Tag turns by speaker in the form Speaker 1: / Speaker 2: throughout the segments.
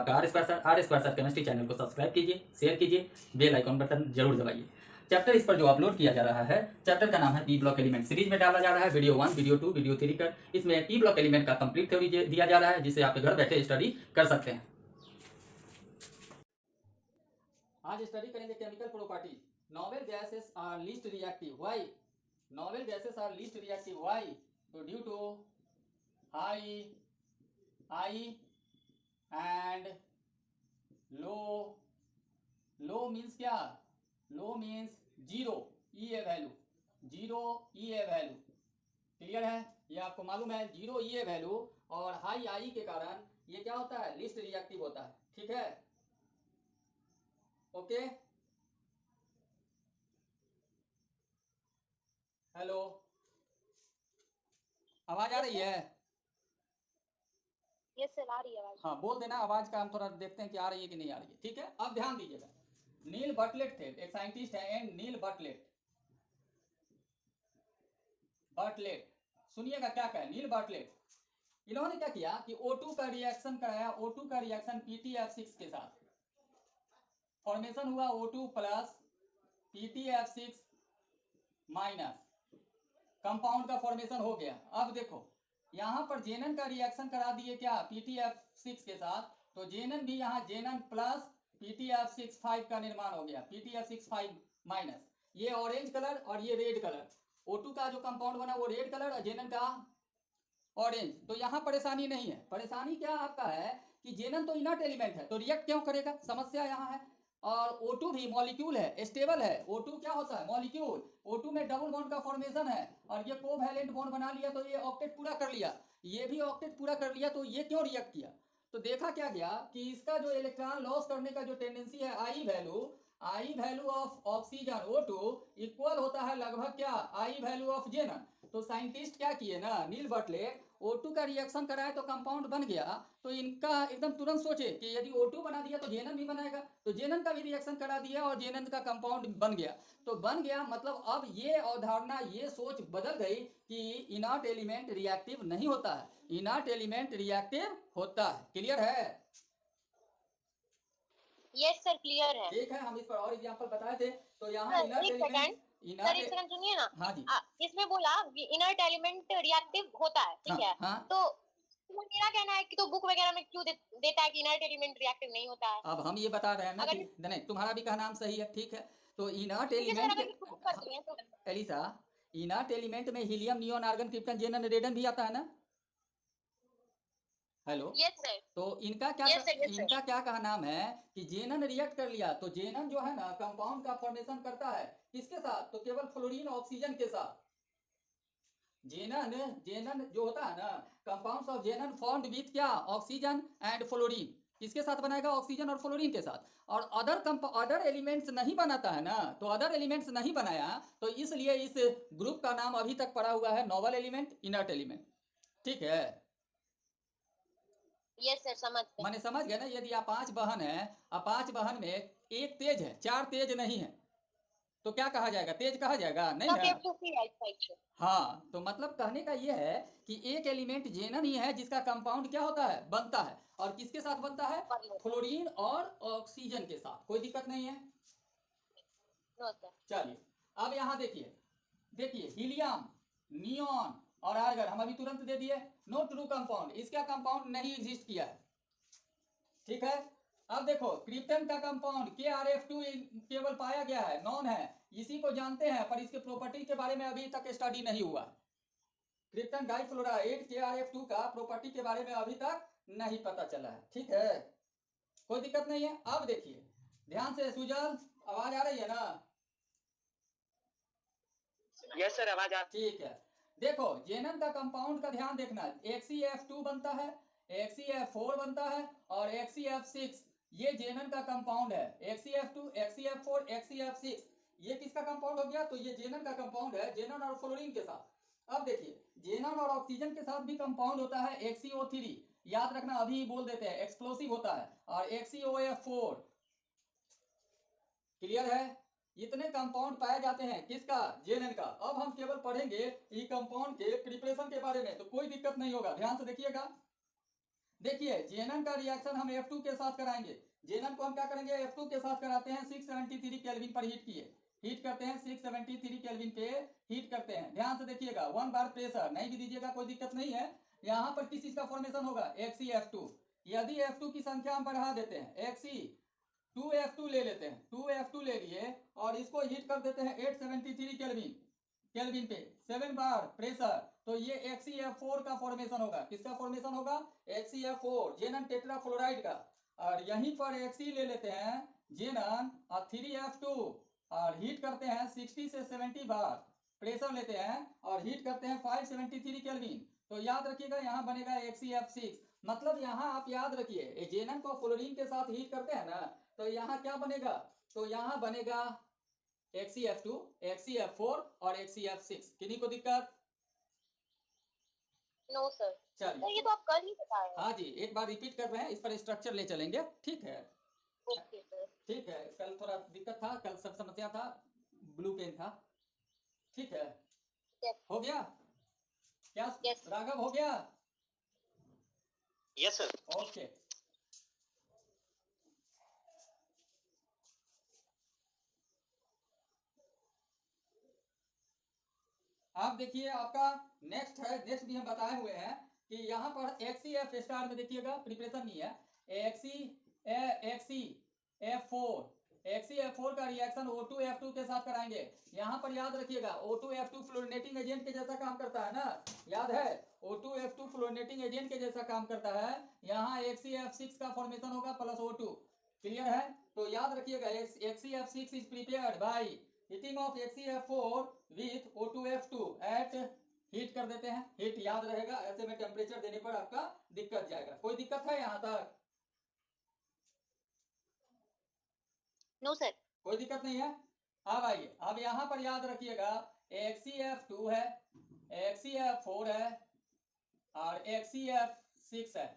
Speaker 1: आपका R square sir chemistry channel को subscribe कीजिए, शेयर कीजिए, बेल आइकन बटन जरूर दबाइए। चैप्टर इस पर जो अपलोड किया जा रहा है, चैप्टर का नाम है पी ब्लॉक एलिमेंट। सीरीज में डाला जा रहा है वीडियो 1, वीडियो 2, वीडियो 3 कर। इसमें पी ब्लॉक एलिमेंट का कंप्लीट थ्योरी दिया जा रहा है, जिसे आप घर बैठे स्टडी कर सकते हैं। आज स्टडी करेंगे chemical properties. Noble gases are least reactive. Why? Noble gases are least reactive. Why? तो due to high and low means क्या? Low means zero E A value, zero E A value. Clear है? ये आपको मालूम है, zero E A value और high I के कारण ये क्या होता है? लीस्ट रिएक्टिव होता है। ठीक है, ओके। हेलो, आवाज आ रही है?
Speaker 2: यस सर, आ रही है आवाज।
Speaker 1: हाँ, बोल देना आवाज का, हम थोड़ा देखते हैं कि आ रही है कि नहीं आ रही है। ठीक है, अब ध्यान दीजिएगा। नील बर्टलेट थे, एक साइंटिस्ट है, एंड नील बर्टलेट। सुनिएगा क्या कहे नील बर्टलेट। इन्होंने क्या किया कि O2 का रिएक्शन कराया, O2 का रिएक्शन PTF6 के साथ। फॉर्मेशन हुआ O2 plus PTF6 minus, compound का फॉर्मेशन हो गया। अब देखो यहां पर जेनन का रिएक्शन करा दिए क्या? PTF6 के साथ। तो जेनन भी यहाँ जेनन प्लस PTF6 का निर्माण हो गया, PTF6 माइनस। ये ऑरेंज कलर और ये रेड कलर। O2 का जो कंपाउंड बना वो रेड कलर और जेनन का ऑरेंज। तो यहाँ परेशानी नहीं है। परेशानी क्या आपका है कि जेनन तो इनर्ट एलिमेंट है, तो रिएक्ट क्यों करेगा? समस्या यहाँ है। और O2 भी मॉलिक्यूल है, स्टेबल है। O2 क्या होता है? मॉलिक्यूल। O2 में डबल बॉन्ड का फॉर्मेशन है और ये कोवैलेंट बॉन्ड बना लिया, तो ये ऑक्टेट पूरा कर लिया, ये भी ऑक्टेट पूरा कर लिया, तो ये क्यों रिएक्ट किया? तो देखा क्या गया कि इसका जो इलेक्ट्रॉन लॉस करने का जो टेंडेंसी है, I value of oxygen O2 equal होता है लगभग क्या? I value of xenon. तो साइंटिस्ट क्या किए ना, नील बर्टलेट, O2 का रिएक्शन कराए तो कंपाउंड बन गया। तो इनका एकदम तुरंत सोचे कि यदि O2 बना दिया तो जेनन भी बनाएगा, तो जेनन का भी रिएक्शन करा दिया और जेनन का कंपाउंड बन गया। तो बन गया मतलब अब ये अवधारणा, ये सोच बदल गई कि इनर्ट एलिमेंट रिएक्टिव नहीं होता है, इनर्ट एलिमेंट रिएक्टिव होता है। क्लियर है?
Speaker 2: यस सर, क्लियर है।
Speaker 1: ठीक है, हम इस पर और एग्जांपल बताए थे। तो यहाँ इनर्ट
Speaker 2: एक सेकंड सर, एक सेकंड सुनिए ना।
Speaker 1: हाँ जी।
Speaker 2: इसमें बोला इनर्ट एलिमेंट रिएक्टिव होता है, ठीक है।
Speaker 1: हाँ।
Speaker 2: तो मेरा कहना है कि तो बुक वगैरह में क्यों देता है कि इनर्ट एलिमेंट रिएक्टिव नहीं होता है?
Speaker 1: अब हम ये बता रहे हैं ना कि नहीं, तुम्हारा भी कहना सही है, ठीक है। तो इनर्ट एलिमेंट, एलिसा, इनर्ट एलिमेंट में helium, neon, argon, krypton, xenon, radon भी आता है ना? हेलो।
Speaker 2: Yes sir.
Speaker 1: तो इनका क्या कहना है कि जेनन रिएक्ट कर लिया, तो जेनन जो है ना कंपाउंड का फॉर्मेशन करता है किसके साथ? तो केवल फ्लोरीन ऑक्सीजन के साथ। जेनन जो होता है ना, compounds of xenon formed with क्या? Oxygen and fluorine. किसके साथ बनाएगा? ऑक्सीजन और फ्लोरीन के साथ। और अदर एलिमेंट्स नहीं बनाता है ना, तो अदर एलिमेंट्स नहीं बनाया, तो इसलिए इस ग्रुप का नाम अभी तक पड़ा हुआ है नोवेल एलिमेंट, इनर्ट एलिमेंट। ठीक है?
Speaker 2: यस सर, समझ गए।
Speaker 1: माने समझ गए ना? यदि आप 5 बहन है और 5 बहन में एक तेज है, 4 तेज नहीं है, तो क्या कहा जाएगा? तेज कहा जाएगा नहीं ना? हाँ, तो मतलब कहने का ये है कि एक एलिमेंट जेनन ही है जिसका कंपाउंड क्या होता है? बनता है। और किसके साथ बनता है? फ्लोरीन और ऑक्सीजन के साथ। कोई दिक्कत नहीं है? चलिए, अब यहाँ देखिए हीलियम, नियोन और आर्गन हम अभी तुरंत दे दिए, नो ट्रू कंपाउंड, इसका कंपाउंड नहीं एग्जिस्ट किया है। ठीक है, अब देखो क्रिप्टन का कंपाउंड KrF2 केवल पाया गया है, नॉन है, इसी को जानते हैं, पर इसके प्रॉपर्टी के बारे में अभी तक स्टडी नहीं हुआ। क्रिप्टन डाइफ्लोराइड KrF2 का प्रॉपर्टी के बारे में अभी तक नहीं पता चला है। ठीक है, कोई दिक्कत नहीं है। अब देखिए ध्यान से, सुजल आवाज आ रही है ना?
Speaker 2: यस सर, आवाज आ।
Speaker 1: ठीक है, देखो जेनन का कंपाउंड का ध्यान देखना, XeF2 बनता है, XeF4 बनता है और XeF6, ये जेनन का कंपाउंड है। XeF2, XeF4, XeF6, ये किसका कंपाउंड हो गया? तो ये जेनन का कंपाउंड है, जेनन और फ्लोरीन के साथ। अब देखिए जेनन और ऑक्सीजन के साथ भी कंपाउंड होता है XeO3, याद रखना, अभी बोल देते हैं, एक्सप्लोसिव होता है, और XeOF4। क्लियर है? इतने कंपाउंड पाए जाते हैं किसका? जेनन का। अब हम केवल पढ़ेंगे ई कंपाउंड के प्रिपरेशन के बारे में, तो कोई दिक्कत नहीं होगा। ध्यान से देखिएगा, देखिए जेनन का रिएक्शन हम F2 के साथ कराएंगे। जेनन को हम क्या करेंगे, F2 के साथ कराते हैं। 673 केल्विन पर हीट किए, हीट करते हैं 673 केल्विन पे हीट करते हैं। ध्यान से देखिएगा, 1 बार प्रेशर नहीं भी दीजिएगा कोई दिक्कत नहीं है। यहाँ पर किस चीज का फॉर्मेशन होगा, XeF2। यदि F2 की संख्या हम बढ़ा देते हैं, Xe 2F2 ले लेते हैं, 2F2 ले लिए और इसको हीट कर देते हैं 873 केल्विन केल्विन पे 7 बार प्रेशर, तो ये XeF4 का फॉर्मेशन होगा। किसका फॉर्मेशन होगा, XeF4 जेनन टेट्राफ्लोराइड का। और यहीं पर Xe ले लेते हैं जेनन और 3F2 और हीट करते हैं 60 से 70 बार प्रेशर लेते हैं और हीट करते हैं 573 केल्विन। तो याद रखिएगा यहाँ बनेगा XeF6। मतलब यहाँ आप याद रखिए जेनन को फ्लोरीन के साथ हीट करते हैं ना, तो यहाँ क्या बनेगा, तो यहाँ बनेगा XeF2, XeF4 और XeF6। किन्हीं को दिक्कत?
Speaker 2: No sir.
Speaker 1: चलिए,
Speaker 2: ये तो आप कल ही बताए।
Speaker 1: हाँ जी, एक बार रिपीट कर रहे हैं, इस पर स्ट्रक्चर ले चलेंगे, ठीक है।
Speaker 2: Okay sir.
Speaker 1: ठीक है, कल थोड़ा दिक्कत था, कल सब समस्या था, ब्लू पेन था, ठीक है।
Speaker 2: Yes.
Speaker 1: हो गया क्या
Speaker 2: Yes.
Speaker 1: राघव, हो गया?
Speaker 3: Yes sir.
Speaker 1: ओके। आप देखिए आपका नेक्स्ट है, नेक्स्ट भी हम बताए हुए हैं कि यहाँ पर XeF स्टार में देखिएगा, प्रिपरेशन नहीं है। XeF4 का रिएक्शन O2F2 के साथ कराएंगे। यहाँ पर याद रखिएगा O2F2 फ्लोरिनेटिंग एजेंट के जैसा काम करता है ना, याद है, O2F2 फ्लोरिनेटिंग एजेंट के जैसा काम करता है। यहाँ XeF6 का फॉर्मेशन होगा प्लस O2, क्लियर है? तो याद रखिएगा XeF6 is prepared by heating of XeF4 with O2F2 at, heat कर देते हैं, हीट याद रहेगा, ऐसे में टेम्परेचर देने पर आपका दिक्कत जाएगा। कोई दिक्कत है यहाँ तक?
Speaker 2: No sir.
Speaker 1: कोई दिक्कत नहीं है। अब आइए, अब यहाँ पर याद रखिएगा XeF2 है, XeF4 है और XeF6 है,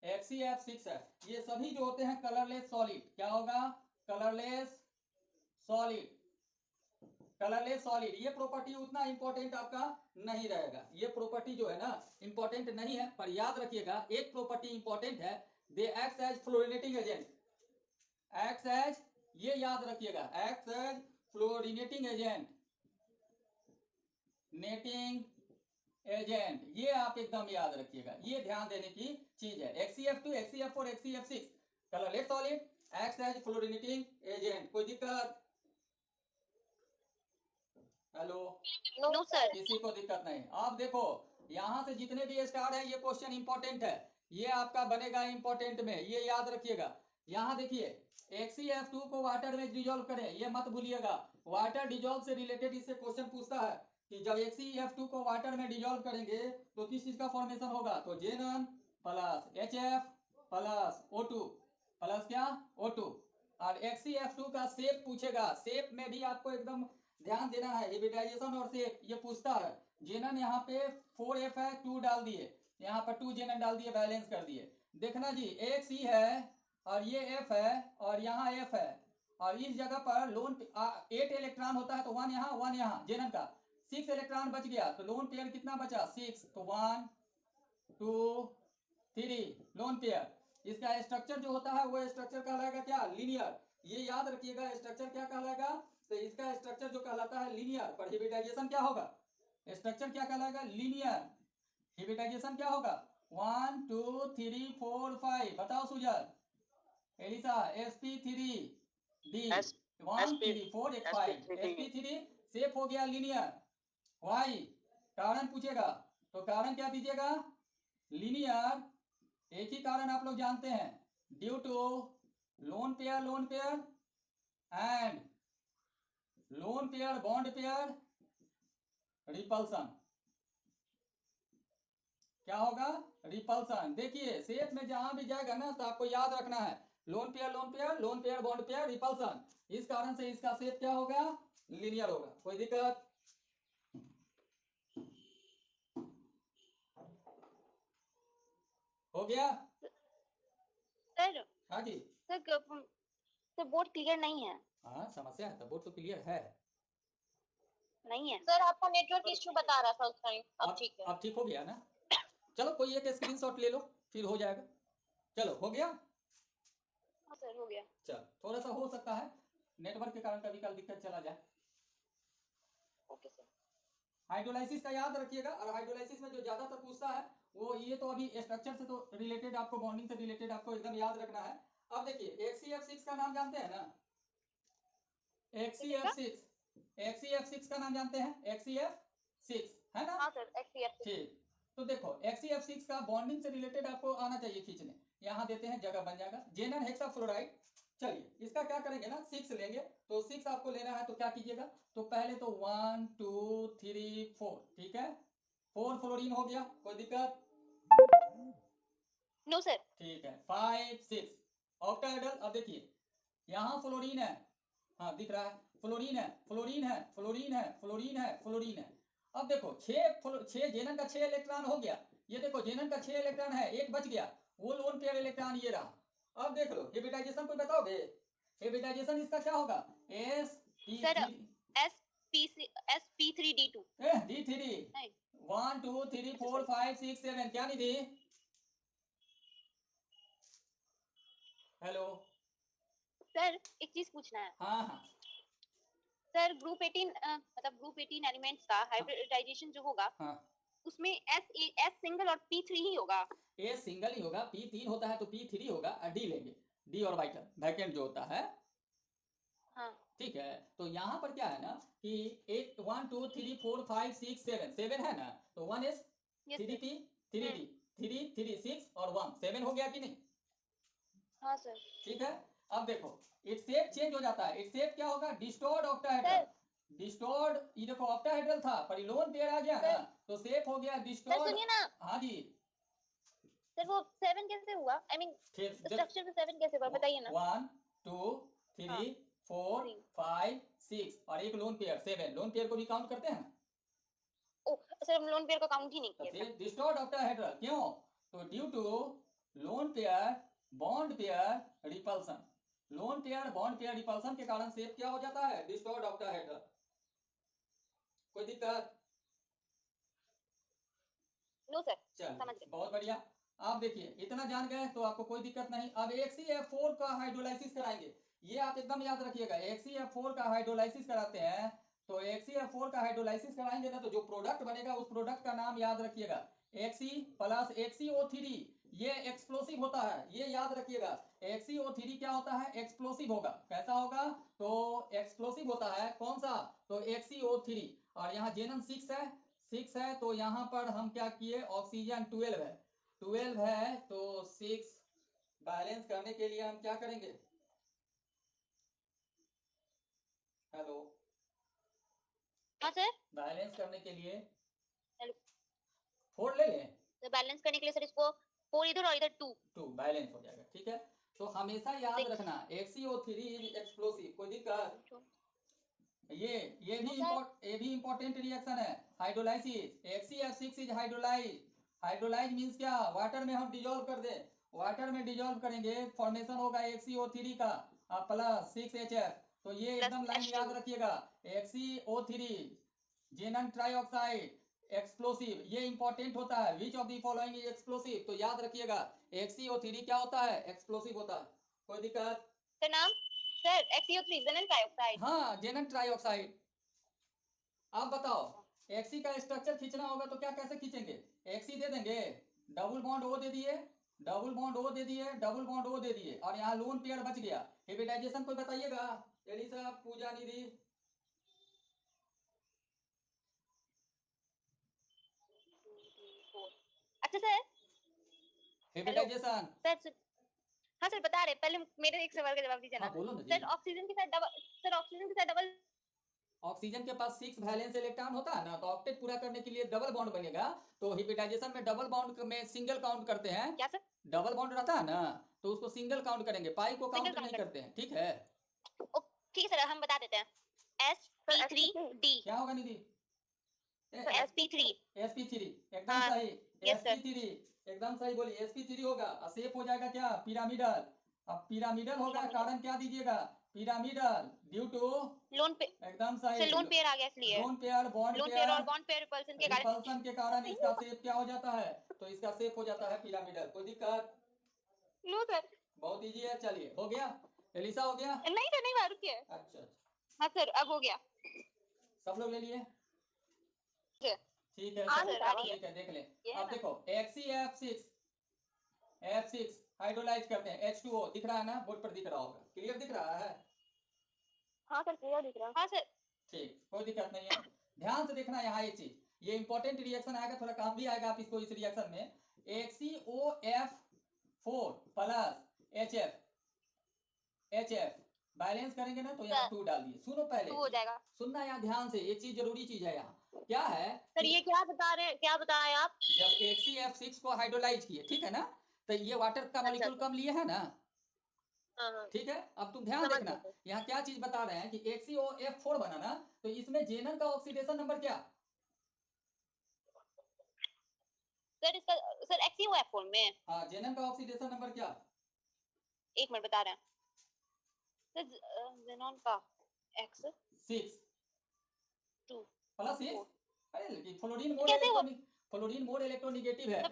Speaker 1: XeF6 है। ये सभी जो होते हैं कलरलेस सॉलिड। क्या होगा, कलरलेस सॉलिड, कलरलेस सॉलिड। ये प्रॉपर्टी उतना इंपॉर्टेंट आपका नहीं रहेगा, ये प्रॉपर्टी जो है ना इंपॉर्टेंट नहीं है, पर याद रखिएगा एक प्रॉपर्टी इंपॉर्टेंट है, they act as fluorinating agent, act as, ये याद रखिएगा, एक्ट एज फ्लोरिनेटिंग एजेंट, नेटिंग एजेंट, ये आप एकदम याद रखिएगा, ये ध्यान देने की चीज है। XeF2, XeF4, XeF6 colourless solid, act as fluorinating agent. कोई दिक्कत? Hello,
Speaker 2: no sir.
Speaker 1: किसी को दिक्कत नहीं? आप देखो यहाँ से जितने भी स्टार है, ये क्वेश्चन इंपॉर्टेंट है, ये आपका बनेगा इंपॉर्टेंट में, ये याद रखिएगा। यहाँ देखिए XeF2 को वाटर में डिजोल्व करें, ये मत भूलिएगा, वाटर डिजोल्व से रिलेटेड इससे क्वेश्चन पूछता है कि जब XeF2 को वाटर में डिजोल्व करेंगे तो किस चीज का फॉर्मेशन होगा, तो xenon plus HF plus O2 plus क्या, O2। और XeF2 का शेप पूछेगा, शेप में भी आपको एकदम ध्यान देना है, हिब्रिडाइजेशन और शेप ये पूछता है। जेनन यहाँ पे 4F है, 2 डाल दिए, यहाँ पर 2 जेनन डाल दिए, बैलेंस कर दिए। देखना जी, एक C है और ये F है और यहाँ F है, और इस जगह पर लोन 8 इलेक्ट्रॉन होता है, तो 1 यहाँ 1 यहाँ, जेनन का 6 इलेक्ट्रॉन बच गया, तो लोन पेयर कितना बचा, 6, तो 1 2 3 लोन पेयर। इसका स्ट्रक्चर जो होता है वो स्ट्रक्चर कहलाएगा क्या, लीनियर। ये याद रखिएगा स्ट्रक्चर क्या कहलाएगा, तो इसका स्ट्रक्चर जो कहलाता है लीनियर, पर हिब्रिडाइजेशन क्या होगा, स्ट्रक्चर क्या कहलाएगा, लीनियर। हिब्रिडाइजेशन क्या होगा, 1 2 3 4 5, बताओ सुजन, Elisa, sp3 d 1 3 4 1 5, sp3 shape हो गया लीनियर। वाई, कारण पूछेगा तो कारण क्या दीजिएगा, लीनियर। एक ही कारण आप लोग जानते हैं, due to lone pair and lone pair bond pair repulsion. क्या होगा, रिपल्सन। देखिए शेप में जहां भी जाएगा ना तो आपको याद रखना है, loan pair bond pair repulsion. इस कारण से इसका शेप क्या होगा, लीनियर होगा। कोई दिक्कत? हो गया?
Speaker 2: सर,
Speaker 1: हाँ जी,
Speaker 2: सर बोर्ड क्लियर नहीं है।
Speaker 1: हाँ समस्या है, तो बोर्ड तो क्लियर है,
Speaker 2: नहीं है सर, आपका नेटवर्क इश्यू बता रहा था उस टाइम। अब ठीक है,
Speaker 1: अब ठीक हो गया ना? चलो कोई एक स्क्रीनशॉट ले लो, फिर हो जाएगा। चलो हो गया।
Speaker 2: हाँ सर हो गया।
Speaker 1: चल थोड़ा सा हो सकता है नेटवर्क के कारण कभी कल दिक्कत चला जाए।
Speaker 2: Okay sir.
Speaker 1: हाइड्रोलाइसिस का याद रखिएगा, और हाइड्रोलाइसिस में जो ज्यादातर पूछता है वो ये तो अभी स्ट्रक्चर से तो रिलेटेड, आपको बॉन्डिंग से रिलेटेड आपको एकदम याद रखना है। अब देखिए XCF6 का नाम जानते हैं ना, XCF6, XCF6 का नाम जानते हैं, XCF6 है ना।
Speaker 2: हाँ सर XCF6।
Speaker 1: ठीक, तो देखो XCF6 का बॉन्डिंग से रिलेटेड आपको आना चाहिए खींचने, यहाँ देते हैं जगह बन जाएगा जेनन हेक्साफ्लोराइड। चलिए इसका क्या करेंगे ना, 6 लेंगे, तो 6 आपको लेना है तो क्या कीजिएगा, तो पहले तो 1 2 3 4, ठीक है, 4 फ्लोरीन हो गया, कोई दिक्कत?
Speaker 2: No sir.
Speaker 1: ठीक है, 5 6 ऑक्टाहेड्रल। अब देखिए यहाँ फ्लोरीन है, हाँ दिख रहा है, फ्लोरीन है, फ्लोरीन है, फ्लोरीन है, फ्लोरीन है, फ्लोरीन है। अब देखो 6 जेनन का 6 इलेक्ट्रॉन हो गया, ये देखो जेनन का 6 इलेक्ट्रॉन है, एक बच गया, वो लोन पेयर इलेक्ट्रॉन ये रहा। अब देख लो हिब्रिडाइजेशन कोई बताओगे, हिब्रिडाइजेशन इसका क्या होगा,
Speaker 2: सर
Speaker 1: sp3
Speaker 2: sp3d2
Speaker 1: d3
Speaker 2: नहीं
Speaker 1: 1 2 3 4 5 6 7, क्या निधि? हेलो
Speaker 2: सर एक चीज पूछना है
Speaker 1: हाँ हाँ
Speaker 2: सर। ग्रुप 18 मतलब ग्रुप 18 एलिमेंट्स का हाइब्रिडाइजेशन जो होगा
Speaker 1: हाँ,
Speaker 2: उसमें एस सिंगल और p3 ही होगा।
Speaker 1: ए सिंगल ही होगा, P3 होता है तो P3 होगा, और डी लेंगे, डी ऑर्बिटल वैकेंट जो होता है।
Speaker 2: हाँ
Speaker 1: ठीक है, तो यहाँ पर क्या है ना कि 8 1 2 3 4 5 6 7 7 है ना, तो 1 is
Speaker 2: yes
Speaker 1: 3
Speaker 2: sir.
Speaker 1: P 3 D 3 3 6 और 1 7 हो गया कि नहीं?
Speaker 2: हाँ सर।
Speaker 1: ठीक है, अब देखो इट शेप चेंज हो जाता है, इट शेप क्या होगा, डिस्टोर्ड ऑक्टाहेड्रल, डिस्टोर्ड, ये देखो ऑक्टाहेड्रल था पर लोन पेयर आ गया ना,
Speaker 2: सर
Speaker 1: तो शेप हो गया
Speaker 2: सर
Speaker 1: डिस्टोर्ड।
Speaker 2: सुनिए ना
Speaker 1: हाँ जी,
Speaker 2: सर, वो 7 कैसे हुआ? आई मीन
Speaker 1: फिर
Speaker 2: स्ट्रक्चर में 7 कैसे हुआ बताइए ना।
Speaker 1: 1 2
Speaker 2: हाँ
Speaker 1: 3 4
Speaker 2: 3
Speaker 1: 5 6 और एक लोन पेयर 7, लोन पेयर को भी काउंट करते हैं ना,
Speaker 2: ओ सर हम लोन पेयर को काउंट ही नहीं
Speaker 1: तो
Speaker 2: किया
Speaker 1: फिर
Speaker 2: था।
Speaker 1: डिस्टोर्ड ऑक्टाहेड्रल क्यों, तो due to lone pair bond pair repulsion, lone pair bond pair repulsion के कारण शेप क्या हो जाता है, डिस्टोर्ड ऑक्टाहेड्रल। कोई दिक्कत?
Speaker 2: नो सर
Speaker 1: चल
Speaker 2: समझ गए।
Speaker 1: बहुत बढ़िया। आप देखिए इतना जान गए तो आपको कोई दिक्कत नहीं। अब XCF4 का हाइड्रोलाइसिस कराएंगे, ये आप एकदम याद रखिएगा, XCF4 का हाइड्रोलाइसिस कराते हैं, तो XCF4 का हाइड्रोलाइसिस कराएंगे ना, तो जो प्रोडक्ट बनेगा उस प्रोडक्ट का नाम याद रखिएगा, Xc प्लस XCO3, ये एक्सप्लोसिव होता है, ये याद रखिएगा। XCO3 क्या होता है, एक्सप्लोसिव होगा, कैसा होगा, तो एक्सप्लोसिव होता है, कौन सा, तो XCO3। और यहाँ जेनन 6 है तो यहाँ पर हम क्या किए, ऑक्सीजन 12 है, 12 है तो 6 बैलेंस करने के लिए हम क्या करेंगे, हेलो,
Speaker 2: हाँ सर।
Speaker 1: बैलेंस करने के लिए
Speaker 2: हेलो
Speaker 1: 4 ले लें,
Speaker 2: तो बैलेंस करने के लिए सर इसको 4 इधर और इधर 2
Speaker 1: 2 बैलेंस हो जाएगा, ठीक है। तो हमेशा याद
Speaker 2: 6।
Speaker 1: रखना XCO3 इज एक्सप्लोसिव, कोई दिक्कत? ये भी
Speaker 2: नो सर।
Speaker 1: ये भी इंपॉर्टेंट रिएक्शन है, hydrolysis, XCF6 is hydrolyse, hydrolyse means क्या, वाटर में हम डिजोल्व कर दें, वाटर में डिजोल्व करेंगे, फॉर्मेशन होगा XCO3 का प्लस 6HF, तो ये एकदम लाइन
Speaker 2: H2
Speaker 1: याद रखिएगा, XCO3 जेनन ट्राइऑक्साइड एक्सप्लोसिव, ये इंपॉर्टेंट होता है, which of the following is explosive, तो याद रखिएगा XCO3 क्या होता है, एक्सप्लोसिव होता है। कोई दिक्कत?
Speaker 2: सर नाम सर XCO3 जेनन ट्राइऑक्साइड।
Speaker 1: हाँ जेनन ट्राइऑक्साइड। आप बताओ Xc का स्ट्रक्चर खींचना होगा तो क्या कैसे खींचेंगे, Xc दे देंगे, डबल बॉन्ड O दे दिए, डबल बॉन्ड O दे दिए, डबल बॉन्ड O दे दिए, और यहाँ लोन पेयर बच गया, हिब्रिडाइजेशन कोई बताइएगा, एलिसा पूजा निधि?
Speaker 2: अच्छा सर। Hello
Speaker 1: hybridisation,
Speaker 2: sir. हाँ सर बता रहे, पहले मेरे एक सवाल का जवाब दीजिए
Speaker 1: हाँ
Speaker 2: ना।
Speaker 1: बोलो ना जी।
Speaker 2: सर ऑक्सीजन के साथ डबल, सर ऑक्सीजन के साथ डबल,
Speaker 1: ऑक्सीजन के पास 6 वैलेंस इलेक्ट्रॉन होता है ना, तो ऑक्टेट पूरा करने के लिए डबल बॉन्ड बनेगा, तो हिब्रिडाइजेशन में डबल बॉन्ड में सिंगल काउंट करते हैं,
Speaker 2: क्या सर?
Speaker 1: डबल बॉन्ड रहता है ना तो उसको सिंगल काउंट करेंगे, पाई को
Speaker 2: सिंगल
Speaker 1: काउंट नहीं
Speaker 2: काउंट
Speaker 1: करते हैं, ठीक है।
Speaker 2: ठीक है सर हम बता देते हैं sp3d।
Speaker 1: क्या होगा निधि?
Speaker 2: sp3
Speaker 1: sp3 एकदम
Speaker 2: हाँ
Speaker 1: सही,
Speaker 2: यस सर।
Speaker 1: sp3 एकदम सही बोली, sp3 होगा, और शेप हो जाएगा क्या, पिरामिडल। अब पिरामिडल होगा, कारण क्या दीजिएगा, पिरामिडल, ड्यू टू,
Speaker 2: लोन पे
Speaker 1: एकदम
Speaker 2: सर
Speaker 1: सही,
Speaker 2: लोन पेयर आ गया इसलिए।
Speaker 1: Loan pair bond
Speaker 2: lone pair
Speaker 1: pair
Speaker 2: और बॉन्ड पेयर रिपल्सन के कारण।
Speaker 1: रिपल्सन के कारण इसका शेप क्या हो जाता है, तो इसका शेप हो जाता है पिरामिडल। कोई दिक्कत?
Speaker 2: नो सर,
Speaker 1: बहुत इजी है, चलिए हो गया। एलिसा हो गया?
Speaker 2: नहीं सर, नहीं हुआ, रुकिए।
Speaker 1: अच्छा अच्छा,
Speaker 2: हाँ सर, अब हो गया।
Speaker 1: सब लोग ले लिए?
Speaker 2: जी।
Speaker 1: ठीक है,
Speaker 2: हाँ
Speaker 1: चलो
Speaker 2: सर, आ रही है।
Speaker 1: ठीक है, देख ले।
Speaker 2: ये है
Speaker 1: अब
Speaker 2: ना?
Speaker 1: देखो F6 हाइड्रोलाइज करते हैं, H2O दिख रहा है ना, बोर्ड पर दिख रहा होगा, क्लियर दिख रहा है?
Speaker 2: हाँ सर, क्लियर दिख रहा है। हाँ सर।
Speaker 1: ठीक, कोई दिक्कत नहीं है। ध्यान से देखना यहाँ ये चीज, ये इंपॉर्टेंट रिएक्शन आएगा, थोड़ा काम भी आएगा आप इसको इस रिएक्शन में। HCOF4 प्लस HF बैलेंस करेंगे ना, तो यहाँ
Speaker 2: सर,
Speaker 1: 2 डाल दिए। सुनो पहले,
Speaker 2: 2 हो जाएगा।
Speaker 1: सुनना यहाँ ध्यान से, ये चीज जरूरी चीज है। यहाँ क्या है
Speaker 2: सर, ये क्या बता रहे हैं, क्या बताएं आप?
Speaker 1: जब HCF6 को हाइड्रोलाइज किए, ठीक है ना, तो ये वाटर का
Speaker 2: अच्छा
Speaker 1: मॉलिक्यूल
Speaker 2: अच्छा।
Speaker 1: कम लिए है ना,
Speaker 2: हाँ हाँ,
Speaker 1: ठीक है। अब तुम ध्यान
Speaker 2: समझ
Speaker 1: देखना,
Speaker 2: गए सर।
Speaker 1: यहाँ क्या चीज बता रहे हैं कि HCOF4 बना ना, तो इसमें जेनन का ऑक्सीडेशन नंबर क्या?
Speaker 2: सर इसका, सर XeOF4 में
Speaker 1: हाँ, जेनन का ऑक्सीडेशन नंबर क्या?
Speaker 2: 1 मिनट बता रहे हैं सर। जेनॉन का X
Speaker 1: 6
Speaker 2: 2
Speaker 1: प्लस 6।
Speaker 2: 4
Speaker 1: अरे लेकिन फ्लोरीन मोर
Speaker 2: कैसे हो?
Speaker 1: इलेक्ट्रॉनिक, फ्लोरीन मोर इलेक्ट्रोनिगेटिव है,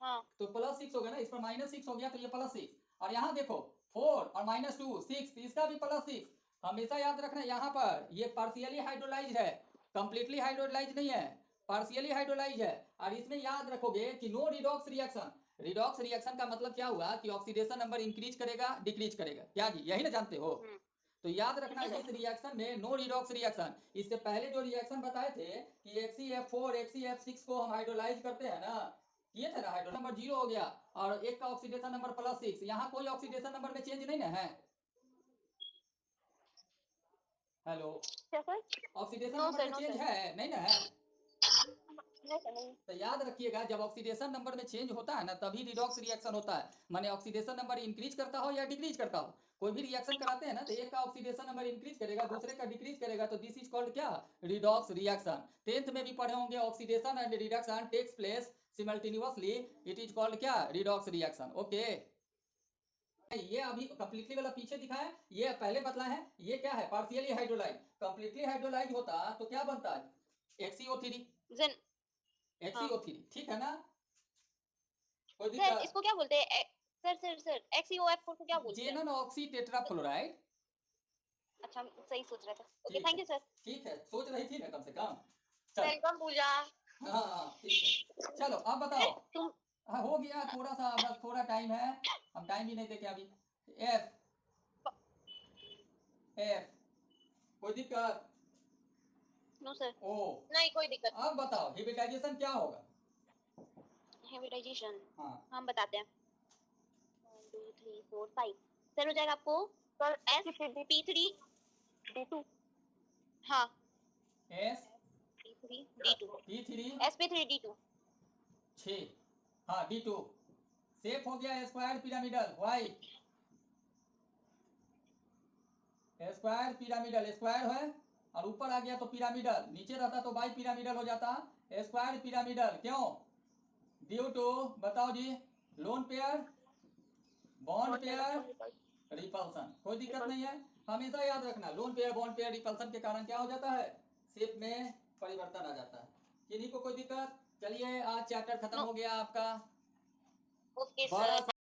Speaker 2: हाँ
Speaker 1: तो +6 होगा ना, इस पर -6 हो गया, तो ये +6। और यहाँ देखो 4 और -2 6, तो इसका भी +6। हमेशा याद रखना यहाँ पर ये पार्शियली हाइड्रोलाइज है, कंप्लीटली हाइड्रोलाइज नहीं है, पार्शियली हाइड्रोलाइज है। और इसमें याद रखोगे कि no redox reaction. Redox reaction का मतलब क्या हुआ कि ऑक्सीडेशन नंबर इंक्रीज करेगा डिक्रीज करेगा, क्या जी यही ना जानते हो? तो याद रखना इस रिएक्शन में नो रिडॉक्स रिएक्शन। इससे पहले जो रिएक्शन बताए थे कि HCF4 HCF6 को हम हाइड्रोलाइज करते हैं ना, किए थे ना, हाइड्रो नंबर 0 हो गया और एक का ऑक्सीडेशन नंबर +6। यहाँ कोई ऑक्सीडेशन नंबर में चेंज नहीं ना है? हेलो,
Speaker 2: क्या सर?
Speaker 1: ऑक्सीडेशन
Speaker 2: नो
Speaker 1: नंबर
Speaker 2: सर,
Speaker 1: में
Speaker 2: नो
Speaker 1: चेंज
Speaker 2: सर।
Speaker 1: है नहीं ना है?
Speaker 2: नहीं सर, नहीं।
Speaker 1: तो याद रखिएगा जब ऑक्सीडेशन नंबर में चेंज होता है ना, तभी रिडॉक्स रिएक्शन होता है। माने ऑक्सीडेशन नंबर इंक्रीज करता हो या डिक्रीज करता हो, कोई भी रिएक्शन कराते हैं ना, तो एक का ऑक्सीडेशन नंबर इंक्रीज करेगा दूसरे का डिक्रीज करेगा, तो दिस इज कॉल्ड क्या? Redox reaction. 10th में भी पढ़े होंगे, oxidation and reduction takes place simultaneously, it is called क्या? Redox reaction. ओके, ये अभी कंप्लीटली वाला पीछे दिखा है, ये पहले बतला है, ये क्या है? Partially hydrolyse. कंप्लीटली हाइड्रोलाइज होता तो क्या बनता है? HCO3।
Speaker 2: जेन हाँ
Speaker 1: HCO3, ठीक है ना? कोई
Speaker 2: सर,
Speaker 1: दिक्कत?
Speaker 2: इसको क्या बोलते हैं? सर XeOF4 को क्या बोलते हैं?
Speaker 1: जेनन ऑक्सी टेट्राफ्लोराइड।
Speaker 2: अच्छा, हम सही सोच रहे थे। ओके,
Speaker 1: ठीक
Speaker 2: थैंक
Speaker 1: है,
Speaker 2: यू सर।
Speaker 1: ठीक है, सोच रही थी ना कम से कम। चलो,
Speaker 2: वेलकम पूजा।
Speaker 1: हाँ हाँ ठीक है, चलो अब बताओ।
Speaker 2: तुम
Speaker 1: हाँ हो गया, थोड़ा सा बस, थोड़ा टाइम है, हम टाइम भी नहीं देते अभी। एफ एफ, कोई दिक्कत?
Speaker 2: नो सर,
Speaker 1: ओ,
Speaker 2: नहीं कोई दिक्कत।
Speaker 1: अब बताओ हिब्रिडाइजेशन क्या होगा?
Speaker 2: हाइब्रिडाइजेशन
Speaker 1: हाँ,
Speaker 2: हम बताते हैं। 1 2 3 4 5 सर, हो जाएगा आपको सर SP3D2। हाँ,
Speaker 1: एस
Speaker 2: P3D2,
Speaker 1: P3
Speaker 2: SP3D2।
Speaker 1: 6, हाँ D2। सेफ हो गया square pyramidal, white square pyramidal, square है और ऊपर आ गया तो पिरामिडल, नीचे रहता तो बाई पिरामिडल हो जाता। स्क्वायर पिरामिडल क्यों? ड्यू टू, बताओ जी, lone pair, bond pair, repulsion. कोई दिक्कत नहीं है, हमेशा याद रखना lone pair bond pair repulsion के कारण क्या हो जाता है? शेप में परिवर्तन आ जाता है। किन्हीं को कोई दिक्कत? चलिए आज चैप्टर खत्म हो गया आपका।
Speaker 2: ओके
Speaker 1: बड़ा
Speaker 2: सर।